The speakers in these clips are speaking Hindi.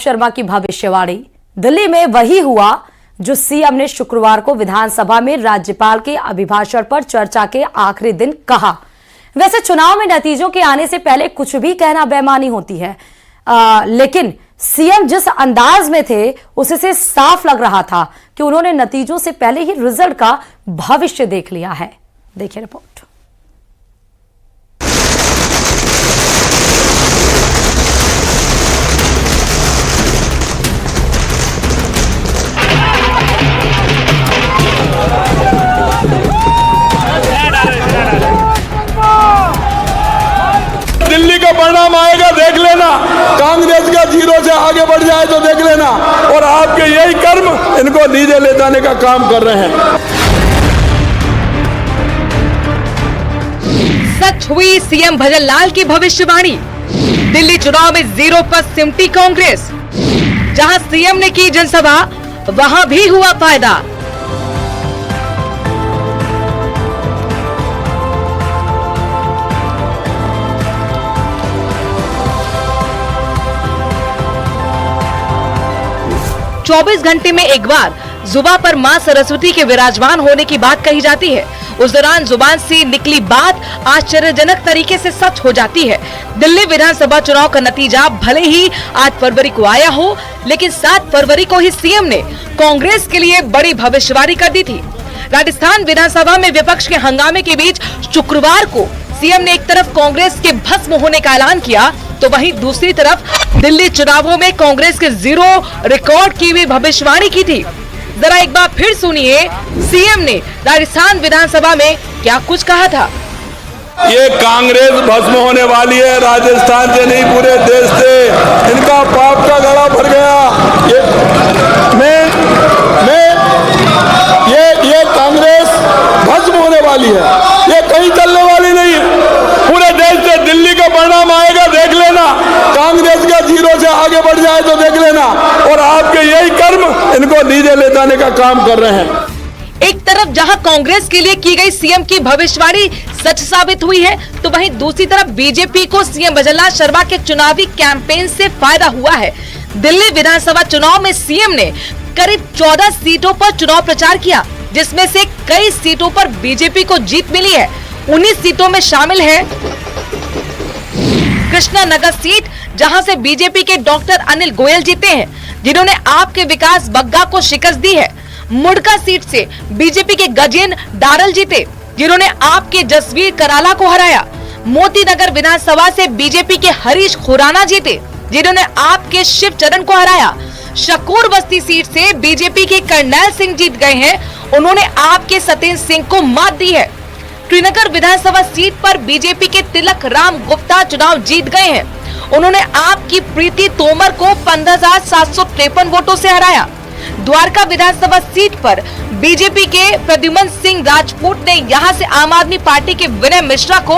शर्मा की भविष्यवाणी। दिल्ली में वही हुआ जो सीएम ने शुक्रवार को विधानसभा में राज्यपाल के अभिभाषण पर चर्चा के आखिरी दिन कहा। वैसे चुनाव में नतीजों के आने से पहले कुछ भी कहना बेईमानी होती है, लेकिन सीएम जिस अंदाज में थे उससे साफ लग रहा था कि उन्होंने नतीजों से पहले ही रिजल्ट का भविष्य देख लिया है। देखिए रिपोर्ट। दिल्ली का परिणाम आएगा, देख लेना। कांग्रेस का 0 से आगे बढ़ जाए तो देख लेना। और आपके यही कर्म इनको नीचे ले जाने का काम कर रहे हैं। सच हुई सीएम भजन लाल की भविष्यवाणी। दिल्ली चुनाव में 0 पर सिमटी कांग्रेस। जहां सीएम ने की जनसभा, वहां भी हुआ फायदा। चौबीस घंटे में एक बार जुबान पर मां सरस्वती के विराजमान होने की बात कही जाती है। उस दौरान जुबान से निकली बात आश्चर्यजनक तरीके से सच हो जाती है। दिल्ली विधानसभा चुनाव का नतीजा भले ही 8 फरवरी को आया हो, लेकिन 7 फरवरी को ही सीएम ने कांग्रेस के लिए बड़ी भविष्यवाणी कर दी थी। राजस्थान विधानसभा में विपक्ष के हंगामे के बीच शुक्रवार को सीएम ने एक तरफ कांग्रेस के भस्म होने का ऐलान किया, तो वहीं दूसरी तरफ दिल्ली चुनावों में कांग्रेस के 0 रिकॉर्ड की भी भविष्यवाणी की थी। जरा एक बार फिर सुनिए सीएम ने राजस्थान विधानसभा में क्या कुछ कहा था। ये कांग्रेस भस्म होने वाली है, राजस्थान से नहीं पूरे देश से। इनका पाप का गला भर गया। ये कांग्रेस भस्म होने वाली है, ये कहीं चलने वाली नहीं है। पूरे देश से दिल्ली का परिणाम आएगा, देख लेना। कांग्रेस का 0 से आगे बढ़ जाए तो देख लेना। और आपके यही कर्म इनको नीचे ले जाने का काम कर रहे हैं। एक तरफ जहां कांग्रेस के लिए की गई सीएम की भविष्यवाणी सच साबित हुई है, तो वहीं दूसरी तरफ बीजेपी को सीएम भजन लाल शर्मा के चुनावी कैंपेन से फायदा हुआ है। दिल्ली विधानसभा चुनाव में सीएम ने करीब 14 सीटों पर चुनाव प्रचार किया, जिसमें से कई सीटों पर बीजेपी को जीत मिली है। 19 सीटों में शामिल है कृष्णा नगर सीट, जहां से बीजेपी के डॉक्टर अनिल गोयल जीते हैं, जिन्होंने आपके विकास बग्गा को शिकस्त दी है। मुड़का सीट से बीजेपी के गजेंद्र डारल जीते, जिन्होंने आपके जसवीर कराला को हराया। मोती नगर विधानसभा से बीजेपी के हरीश खुराना जीते, जिन्होंने आपके शिव चरण को हराया। शकूर बस्ती सीट से बीजेपी के करनैल सिंह जीत गए हैं, उन्होंने आपके सतेंद्र सिंह को मात दी है। श्रीनगर विधानसभा सीट पर बीजेपी के तिलक राम गुप्ता चुनाव जीत गए हैं, उन्होंने आपकी प्रीति तोमर को 15,753 वोटों से हराया। द्वारका विधानसभा सीट पर बीजेपी के प्रद्युमन सिंह राजपूत ने यहां से आम आदमी पार्टी के विनय मिश्रा को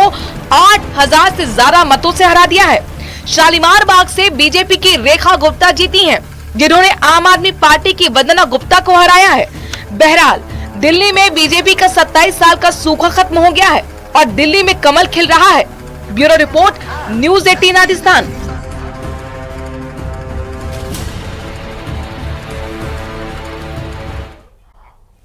8,000 से ज्यादा मतों से हरा दिया है। शालीमार बाग से बीजेपी की रेखा गुप्ता जीती हैं, जिन्होंने आम आदमी पार्टी की वंदना गुप्ता को हराया है। बहरहाल दिल्ली में बीजेपी का 27 साल का सूखा खत्म हो गया है और दिल्ली में कमल खिल रहा है। Bureau report, news 18 Rajasthan.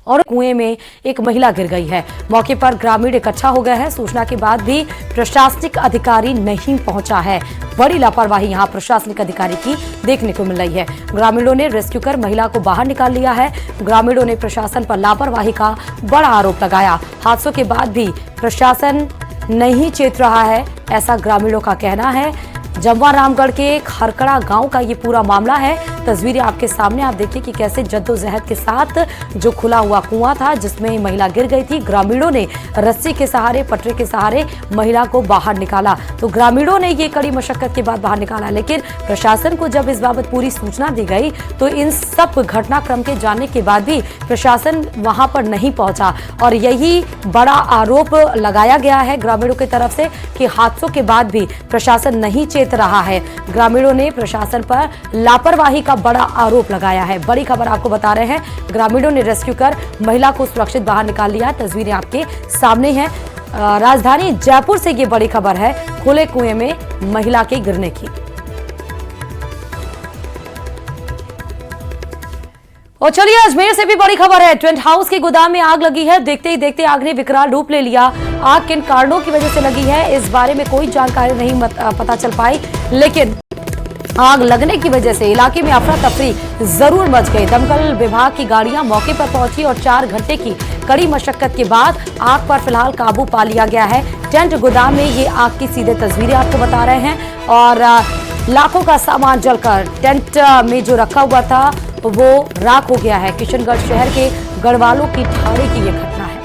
और कुएं में एक महिला गिर गई है। मौके पर ग्रामीण इकट्ठा हो गए हैं। सूचना के बाद भी प्रशासनिक अधिकारी नहीं पहुंचा है। बड़ी लापरवाही यहां प्रशासनिक अधिकारी की देखने को मिल रही है। ग्रामीणों ने रेस्क्यू कर महिला को बाहर निकाल लिया है। ग्रामीणों ने प्रशासन पर लापरवाही का बड़ा आरोप लगाया। हादसों के बाद भी प्रशासन नहीं चेत रहा है, ऐसा ग्रामीणों का कहना है। जमवा रामगढ़ के खरकड़ा गांव का ये पूरा मामला है। तस्वीरें आपके सामने, आप देखिए कि कैसे जद्दोजहद के साथ जो खुला हुआ कुआं था जिसमें महिला गिर गई थी, ग्रामीणों ने रस्सी के सहारे, पटरे के सहारे महिला को बाहर निकाला। तो ग्रामीणों ने ये कड़ी मशक्कत के बाद बाहर निकाला, लेकिन प्रशासन को जब इस बाबत पूरी सूचना दी गई तो इन सब घटनाक्रम के जानने के बाद भी प्रशासन वहां पर नहीं पहुंचा। और यही बड़ा आरोप लगाया गया है ग्रामीणों की तरफ से कि हादसों के बाद भी प्रशासन नहीं चेत रहा है। ग्रामीणों ने प्रशासन पर लापरवाही का बड़ा आरोप लगाया है। बड़ी खबर आपको बता रहे हैं, ग्रामीणों ने रेस्क्यू कर महिला को सुरक्षित बाहर निकाल लिया। तस्वीरें आपके सामने हैं। राजधानी जयपुर से ये बड़ी खबर है, खुले कुएं में महिला के गिरने की। और चलिए अजमेर से भी बड़ी खबर है। टेंट हाउस के गोदाम में आग लगी है। देखते ही देखते आग ने विकराल रूप ले लिया। आग किन कारणों की वजह से लगी है, इस बारे में कोई जानकारी नहीं पता चल पाई, लेकिन आग लगने की वजह से इलाके में अफरा तफरी जरूर मच गई। दमकल विभाग की गाड़ियां मौके पर पहुंची और 4 घंटे की कड़ी मशक्कत के बाद आग पर फिलहाल काबू पा लिया गया है। टेंट गोदाम में ये आग की सीधे तस्वीरें आपको बता रहे हैं और लाखों का सामान जलकर टेंट में जो रखा हुआ था वो राख हो गया है। किशनगढ़ शहर के गढ़वालों की ठाड़ी की ये घटना है।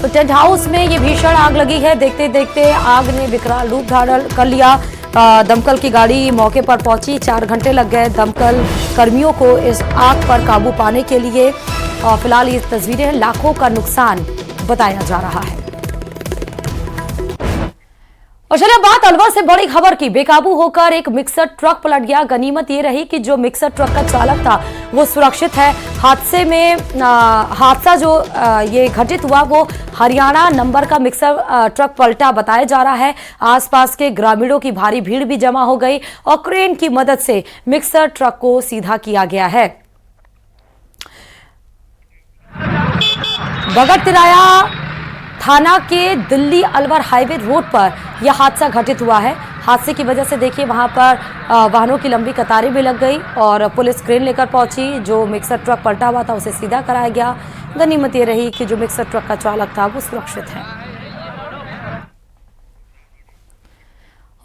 तो टेंट हाउस में ये भीषण आग लगी है। देखते देखते आग ने विकराल रूप धारण कर लिया। दमकल की गाड़ी मौके पर पहुंची, 4 घंटे लग गए दमकल कर्मियों को इस आग पर काबू पाने के लिए। फिलहाल ये तस्वीरें लाखों का नुकसान बताया जा रहा है। और चलिए बात अलवर से बड़ी खबर की। बेकाबू होकर एक मिक्सर ट्रक पलट गया। गनीमत ये रही कि जो मिक्सर ट्रक का चालक था वो सुरक्षित है। हादसा जो ये घटित हुआ वो हरियाणा नंबर का मिक्सर ट्रक पलटा बताया जा रहा है। आसपास के ग्रामीणों की भारी भीड़ भी जमा हो गई और क्रेन की मदद से मिक्सर ट्रक को सीधा किया गया है। बगड़ तिराया थाना के दिल्ली अलवर हाईवे रोड पर यह हादसा घटित हुआ है। हादसे की वजह से देखिए वहां पर वाहनों की लंबी कतारें भी लग गई और पुलिस क्रेन लेकर पहुंची। जो मिक्सर ट्रक पलटा हुआ था उसे सीधा कराया गया। गनीमत ये रही कि जो मिक्सर ट्रक का चालक था वो सुरक्षित है।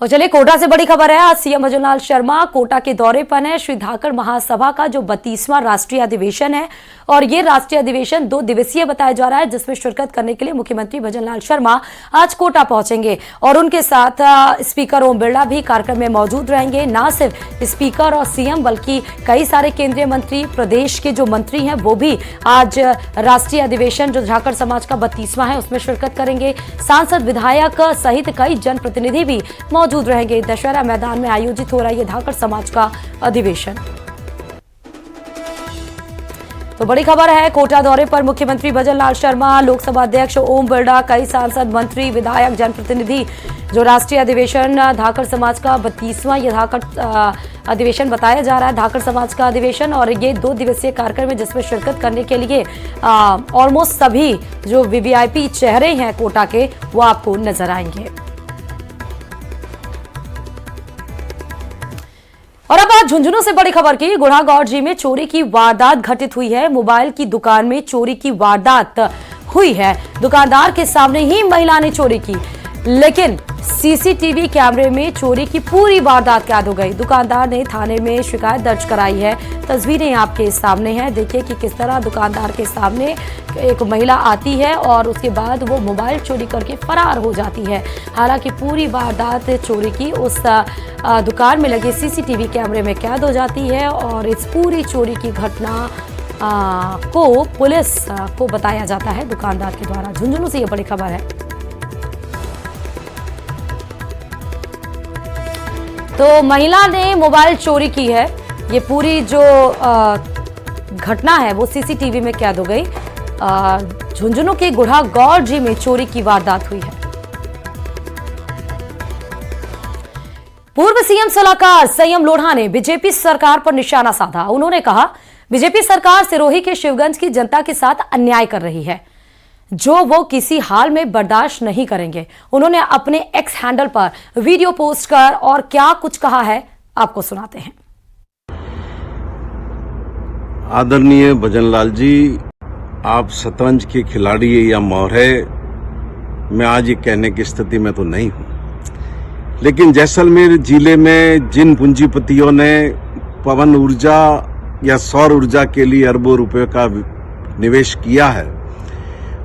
और चलिए कोटा से बड़ी खबर है। आज सीएम भजनलाल शर्मा कोटा के दौरे पर है। श्री धाकड़ महासभा का जो 32वां राष्ट्रीय अधिवेशन है और ये राष्ट्रीय अधिवेशन 2 दिवसीय बताया जा रहा है, जिसमें शिरकत करने के लिए मुख्यमंत्री भजनलाल शर्मा आज कोटा पहुंचेंगे और उनके साथ स्पीकर ओम बिरला भी कार्यक्रम में मौजूद रहेंगे। न सिर्फ स्पीकर और सीएम बल्कि कई सारे केंद्रीय मंत्री, प्रदेश के जो मंत्री हैं वो भी आज राष्ट्रीय अधिवेशन जो धाकड़ समाज का 32वां है उसमें शिरकत करेंगे। सांसद, विधायक सहित कई जनप्रतिनिधि भी मौजूद रहेंगे। दशहरा मैदान में आयोजित हो रहा है ये धाकड़ समाज का अधिवेशन। तो बड़ी खबर है कोटा दौरे पर मुख्यमंत्री भजनलाल शर्मा, लोकसभा अध्यक्ष ओम बिरला, कई सांसद, मंत्री, विधायक, जनप्रतिनिधि। जो राष्ट्रीय अधिवेशन धाकड़ समाज का 32वां ये धाकड़ अधिवेशन बताया जा रहा है, धाकड़ समाज का अधिवेशन, और ये 2 दिवसीय कार्यक्रम में जिसमें शिरकत करने के लिए ऑलमोस्ट सभी जो वीवीआईपी चेहरे हैं कोटा के वो आपको नजर आएंगे। और अब आज झुंझुनू से बड़ी खबर की। गुढ़ागौर में चोरी की वारदात घटित हुई है। मोबाइल की दुकान में चोरी की वारदात हुई है। दुकानदार के सामने ही महिला ने चोरी की, लेकिन सीसीटीवी कैमरे में चोरी की पूरी वारदात कैद हो गई। दुकानदार ने थाने में शिकायत दर्ज कराई है। तस्वीरें आपके सामने हैं। देखिए कि किस तरह दुकानदार के सामने एक महिला आती है और उसके बाद वो मोबाइल चोरी करके फरार हो जाती है। हालांकि पूरी वारदात चोरी की उस दुकान में लगे सीसीटीवी कैमरे में कैद हो जाती है और इस पूरी चोरी की घटना को पुलिस को बताया जाता है दुकानदार के द्वारा। झुंझुनू से ये बड़ी खबर है। तो महिला ने मोबाइल चोरी की है। ये पूरी जो घटना है वो सीसीटीवी में कैद हो गई। झुंझुनू के गुढ़ागौर जी में चोरी की वारदात हुई है। पूर्व सीएम सलाहकार संयम लोढ़ा ने बीजेपी सरकार पर निशाना साधा। उन्होंने कहा बीजेपी सरकार सिरोही के शिवगंज की जनता के साथ अन्याय कर रही है, जो वो किसी हाल में बर्दाश्त नहीं करेंगे। उन्होंने अपने एक्स हैंडल पर वीडियो पोस्ट कर और क्या कुछ कहा है आपको सुनाते हैं। आदरणीय भजनलाल जी, आप शतरंज के खिलाड़ी या मोहरे, मैं आज ये कहने की स्थिति में तो नहीं हूं, लेकिन जैसलमेर जिले में जिन पूंजीपतियों ने पवन ऊर्जा या सौर ऊर्जा के लिए अरबों रुपए का निवेश किया है,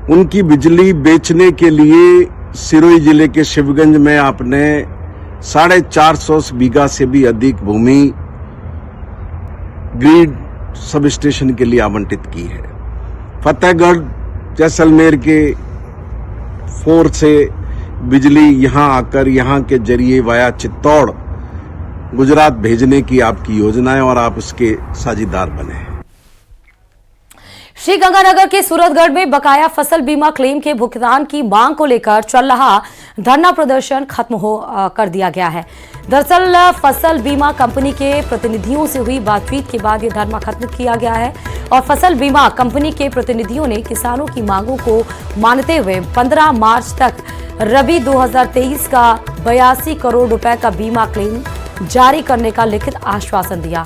उनकी बिजली बेचने के लिए सिरोही जिले के शिवगंज में आपने 450 बीघा से भी अधिक भूमि ग्रिड सब स्टेशन के लिए आवंटित की है। फतेहगढ़ जैसलमेर के 4 से बिजली यहां आकर यहां के जरिए वाया चित्तौड़ गुजरात भेजने की आपकी योजना है और आप उसके साझीदार बने हैं। श्रीगंगानगर के सूरतगढ़ में बकाया फसल बीमा क्लेम के भुगतान की मांग को लेकर चल रहा धरना प्रदर्शन खत्म कर दिया गया है। दरअसल फसल बीमा कंपनी के प्रतिनिधियों से हुई बातचीत के बाद यह धरना खत्म किया गया है और फसल बीमा कंपनी के प्रतिनिधियों ने किसानों की मांगों को मानते हुए 15 मार्च तक रबी 2023 का 82 करोड़ रुपए का बीमा क्लेम जारी करने का लिखित आश्वासन दिया।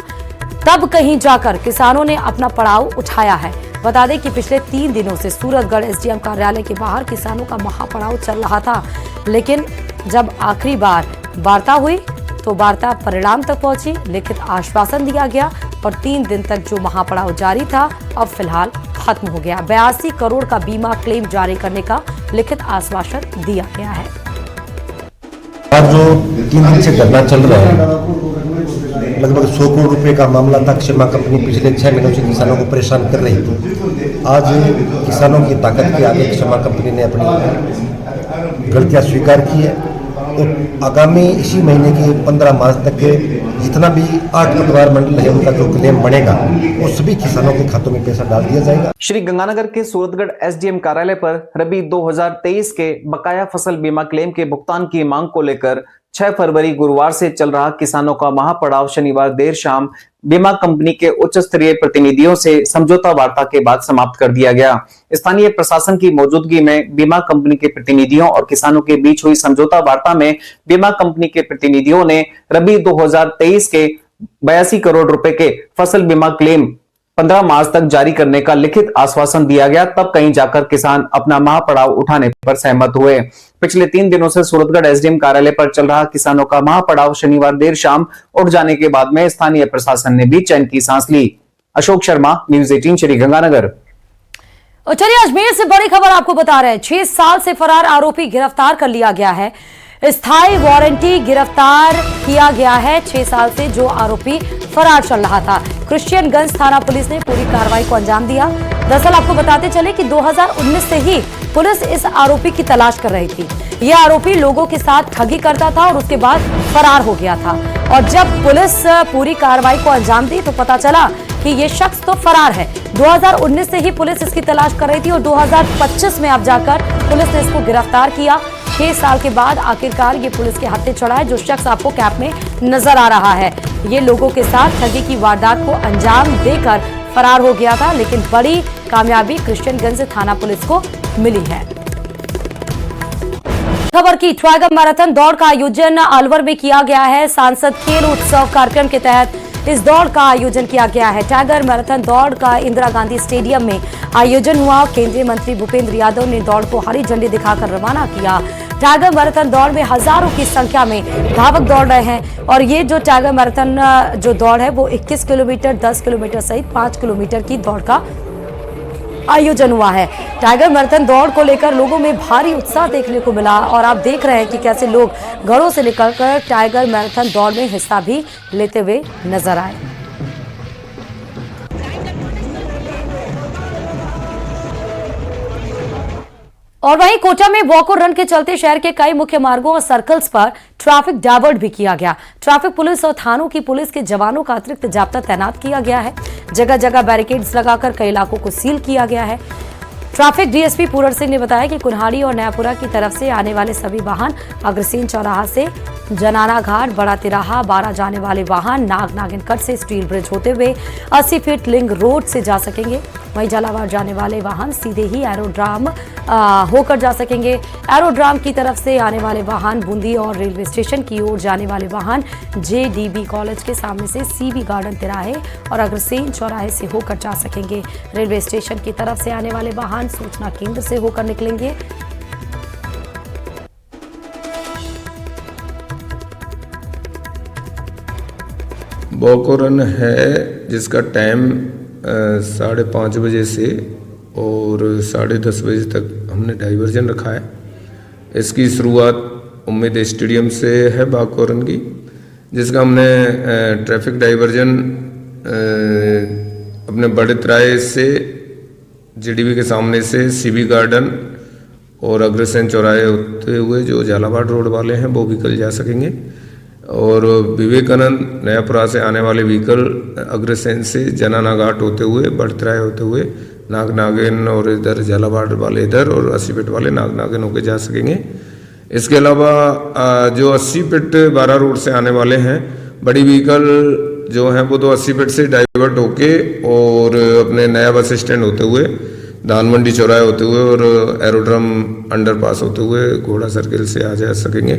तब कहीं जाकर किसानों ने अपना पड़ाव उठाया है। बता दें कि पिछले 3 दिनों से सूरतगढ़ एसडीएम कार्यालय के बाहर किसानों का महापड़ाव चल रहा था, लेकिन जब आखिरी बार वार्ता हुई तो वार्ता परिणाम तक पहुंची, लिखित आश्वासन दिया गया और 3 दिन तक जो महापड़ाव जारी था अब फिलहाल खत्म हो गया। 82 करोड़ का बीमा क्लेम जारी करने का लिखित आश्वासन दिया गया है। आज जो 3 दिन से धरना चल रहा है, लगभग 100 करोड़ रुपए का मामला था। क्षमा कंपनी पिछले 6 महीनों से किसानों को परेशान कर रही थी। आज किसानों की ताकत के आगे क्षमा कंपनी ने अपनी गलतियां स्वीकार की है और आगामी इसी महीने के 15 मार्च तक के जितना भी 8 पटवार मंडल है उनका जो क्लेम बनेगा वो सभी किसानों के खातों में पैसा डाल दिया जाएगा। श्री गंगानगर के सूरतगढ़ एसडीएम कार्यालय पर रबी 2023 के बकाया फसल बीमा क्लेम के भुगतान की मांग को लेकर 6 फरवरी गुरुवार से चल रहा किसानों का महापड़ाव शनिवार देर शाम बीमा कंपनी के उच्च स्तरीय प्रतिनिधियों से समझौता वार्ता के बाद समाप्त कर दिया गया। स्थानीय प्रशासन की मौजूदगी में बीमा कंपनी के प्रतिनिधियों और किसानों के बीच हुई समझौता वार्ता में बीमा कंपनी के प्रतिनिधियों ने रबी 2023 के 82 करोड़ रुपए के फसल बीमा क्लेम 15 मार्च तक जारी करने का लिखित आश्वासन दिया गया। तब कहीं जाकर किसान अपना महापड़ाव उठाने पर सहमत हुए। पिछले 3 दिनों से सूरतगढ़ एसडीएम कार्यालय पर चल रहा किसानों का महापड़ाव शनिवार देर शाम उठ जाने के बाद में स्थानीय प्रशासन ने भी चैन की सांस ली। अशोक शर्मा, न्यूज़ 18 श्री गंगानगर। और चलिए अजमेर से बड़ी खबर आपको बता रहे हैं। 6 साल से फरार आरोपी गिरफ्तार कर लिया गया है। स्थायी वारंटी गिरफ्तार किया गया है। 6 साल से जो आरोपी फरार चल रहा था। क्रिश्चियनगंज थाना पुलिस ने पूरी कार्रवाई को अंजाम दिया। दरअसल आपको बताते चले कि 2019 से ही पुलिस इस आरोपी की तलाश कर रही थी। यह आरोपी लोगों के साथ ठगी करता था और उसके बाद फरार हो गया था। और जब पुलिस पूरी कार्रवाई को अंजाम दी तो पता चला कि ये शख्स तो फरार है। 2019 से ही पुलिस इसकी तलाश कर रही थी और 2025 में अब जाकर पुलिस ने इसको गिरफ्तार किया। 6 साल के बाद आखिरकार ये पुलिस के हाथे चढ़ा है। जो शख्स आपको कैप में नजर आ रहा है, ये लोगों के साथ ठगी की वारदात को अंजाम देकर फरार हो गया था, लेकिन बड़ी कामयाबी क्रिश्चियनगंज थाना पुलिस को मिली है। खबर की टाइगर मैराथन दौड़ का आयोजन अलवर में किया गया है। सांसद खेल उत्सव कार्यक्रम के तहत इस दौड़ का आयोजन किया गया है। टाइगर मैराथन दौड़ का इंदिरा गांधी स्टेडियम में आयोजन हुआ। केंद्रीय मंत्री भूपेंद्र यादव ने दौड़ को हरी झंडी दिखाकर रवाना किया। टाइगर मैराथन दौड़ में हजारों की संख्या में धावक दौड़ रहे हैं और ये जो टाइगर मैराथन जो दौड़ है वो 21 किलोमीटर, 10 किलोमीटर सहित 5 किलोमीटर की दौड़ का आयोजन हुआ है। टाइगर मैराथन दौड़ को लेकर लोगों में भारी उत्साह देखने को मिला और आप देख रहे हैं कि कैसे लोग घरों से निकलकर टाइगर मैराथन दौड़ में हिस्सा भी लेते हुए नजर आए। और वहीं कोटा में वॉक और रन के चलते शहर के कई मुख्य मार्गों और सर्कल्स पर ट्रैफिक डायवर्ट भी किया गया। ट्रैफिक पुलिस और थानों की पुलिस के जवानों का अतिरिक्त जाब्ता तैनात किया गया है। जगह जगह बैरिकेड्स लगाकर कई इलाकों को सील किया गया है। ट्रैफिक डीएसपी पूरन सिंह ने बताया कि कुन्हाड़ी और नयापुरा की तरफ से आने वाले सभी वाहन अग्रसेन चौराहा से जनाना घाट, बड़ा तिराहा, बारा जाने वाले वाहन नाग नागिन कट से स्टील ब्रिज होते हुए 80 फीट लिंक रोड से जा सकेंगे। वहीं झालावाड़ जाने वाले वाहन सीधे ही एरोड्राम होकर जा सकेंगे। एरोड्राम की तरफ से आने वाले वाहन बूंदी और रेलवे स्टेशन की ओर जाने वाले वाहन जेडीबी कॉलेज के सामने से सीबी गार्डन तिराहे और अग्रसेन चौराहे से होकर जा सकेंगे। रेलवे स्टेशन की तरफ से आने वाले वाहन सूचना केंद्र से होकर निकलेंगे। वॉक और रन है जिसका टाइम 5:30 बजे से और 10:30 बजे तक हमने डाइवर्जन रखा है। इसकी शुरुआत उम्मीद स्टेडियम से है वॉक और रन की, जिसका हमने ट्रैफिक डाइवर्जन अपने बड़े तिराहे से जेडीबी के सामने से सीबी गार्डन और अग्रसेन चौराहे होते हुए जो झालावाड़ रोड वाले हैं वो व्हीकल जा सकेंगे। और विवेकानंद नयापुरा से आने वाले व्हीकल अग्रसेन से जनाना घाट होते हुए बड़तिराहे होते हुए नागनागिन और इधर झालावाड़ वाले इधर और 80 फीट वाले नागनागिन होके जा सकेंगे। इसके अलावा जो 80 फीट 12 रोड से आने वाले हैं बड़ी व्हीकल जो हैं वो तो 80 फीट से डाइवर्ट होके और अपने नया बस स्टैंड होते हुए धान मंडी चौराहे होते हुए और एरोड्रम अंडरपास होते हुए घोड़ा सर्किल से आ जा सकेंगे।